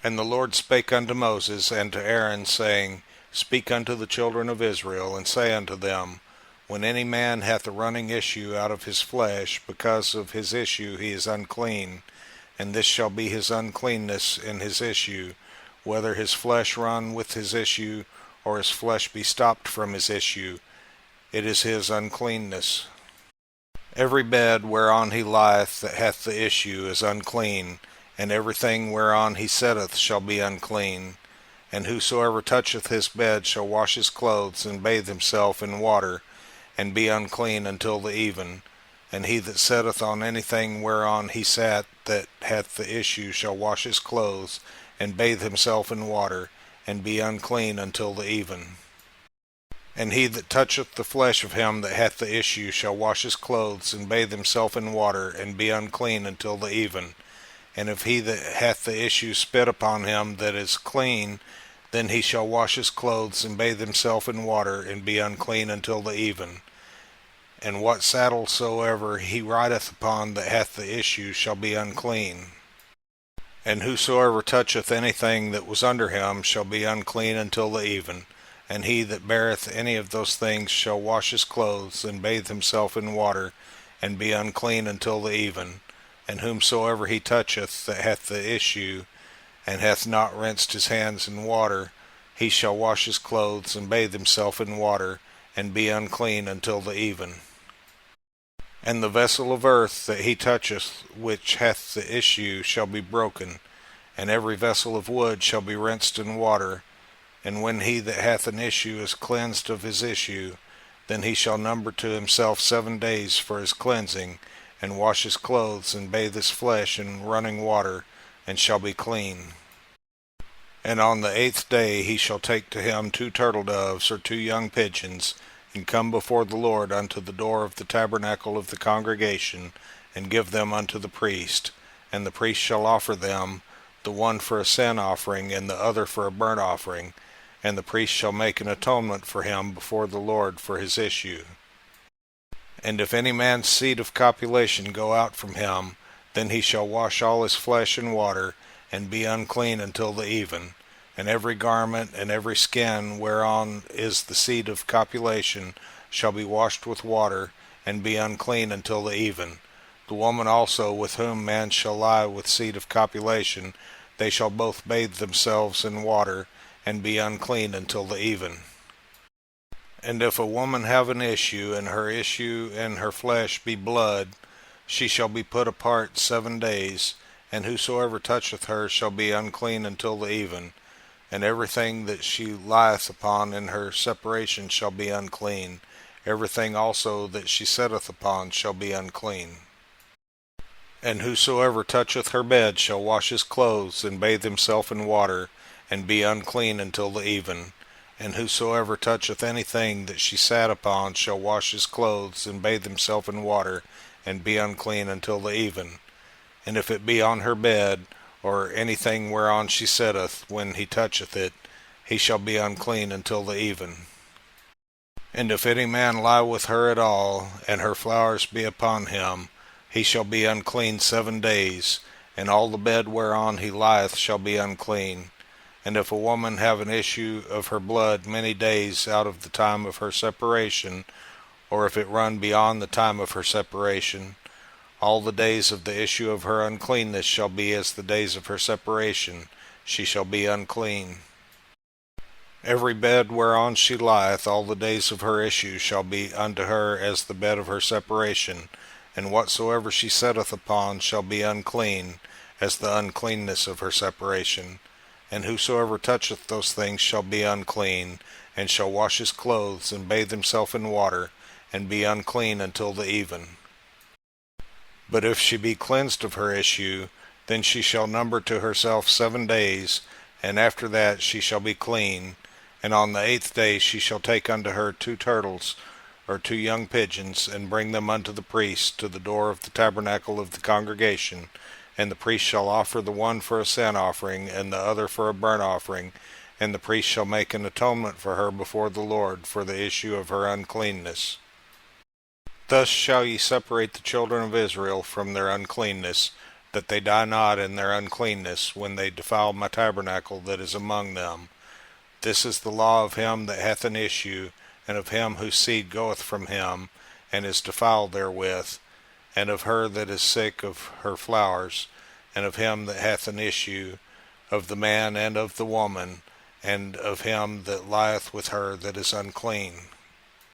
And the Lord spake unto Moses and to Aaron, saying, Speak unto the children of Israel, and say unto them, When any man hath a running issue out of his flesh, because of his issue he is unclean, and this shall be his uncleanness in his issue, whether his flesh run with his issue, or his flesh be stopped from his issue, it is his uncleanness. Every bed whereon he lieth that hath the issue is unclean, and everything whereon he sitteth shall be unclean. And whosoever toucheth his bed shall wash his clothes, and bathe himself in water, and be unclean until the even. And he that sitteth on anything whereon he sat that hath the issue shall wash his clothes, and bathe himself in water, and be unclean until the even. And he that toucheth the flesh of him that hath the issue shall wash his clothes, and bathe himself in water, and be unclean until the even. And if he that hath the issue spit upon him that is clean, then he shall wash his clothes, and bathe himself in water, and be unclean until the even. And what saddle soever he rideth upon that hath the issue shall be unclean. And whosoever toucheth anything that was under him shall be unclean until the even. And he that beareth any of those things shall wash his clothes, and bathe himself in water, and be unclean until the even. And whomsoever he toucheth that hath the issue, and hath not rinsed his hands in water, he shall wash his clothes, and bathe himself in water, and be unclean until the even. And the vessel of earth that he toucheth, which hath the issue, shall be broken, and every vessel of wood shall be rinsed in water. And when he that hath an issue is cleansed of his issue, then he shall number to himself 7 days for his cleansing, and wash his clothes, and bathe his flesh in running water, and shall be clean. And on the 8th day he shall take to him 2 turtle doves or 2 young pigeons, and come before the Lord unto the door of the tabernacle of the congregation, and give them unto the priest. And the priest shall offer them, the one for a sin offering, and the other for a burnt offering. And the priest shall make an atonement for him before the Lord for his issue. And if any man's seed of copulation go out from him, then he shall wash all his flesh in water, and be unclean until the even. And every garment and every skin whereon is the seed of copulation shall be washed with water, and be unclean until the even. The woman also with whom man shall lie with seed of copulation, they shall both bathe themselves in water, and be unclean until the even. And if a woman have an issue, and her issue in her flesh be blood, she shall be put apart 7 days, and whosoever toucheth her shall be unclean until the even. And everything that she lieth upon in her separation shall be unclean. Everything also that she sitteth upon shall be unclean. And whosoever toucheth her bed shall wash his clothes, and bathe himself in water, and be unclean until the even. And whosoever toucheth anything that she sat upon shall wash his clothes, and bathe himself in water, and be unclean until the even. And if it be on her bed, or anything whereon she sitteth, when he toucheth it, he shall be unclean until the even. And if any man lie with her at all, and her flowers be upon him, he shall be unclean 7 days, and all the bed whereon he lieth shall be unclean. And if a woman have an issue of her blood many days out of the time of her separation, or if it run beyond the time of her separation, all the days of the issue of her uncleanness shall be as the days of her separation. She shall be unclean. Every bed whereon she lieth all the days of her issue shall be unto her as the bed of her separation, and whatsoever she setteth upon shall be unclean, as the uncleanness of her separation. And whosoever toucheth those things shall be unclean, and shall wash his clothes, and bathe himself in water, and be unclean until the even. But if she be cleansed of her issue, then she shall number to herself 7 days, and after that she shall be clean. And on the 8th day she shall take unto her 2 turtles, or 2 young pigeons, and bring them unto the priest to the door of the tabernacle of the congregation. And the priest shall offer the one for a sin offering, and the other for a burnt offering. And the priest shall make an atonement for her before the Lord for the issue of her uncleanness. Thus shall ye separate the children of Israel from their uncleanness, that they die not in their uncleanness when they defile my tabernacle that is among them. This is the law of him that hath an issue, and of him whose seed goeth from him, and is defiled therewith, and of her that is sick of her flowers, and of him that hath an issue, of the man and of the woman, and of him that lieth with her that is unclean.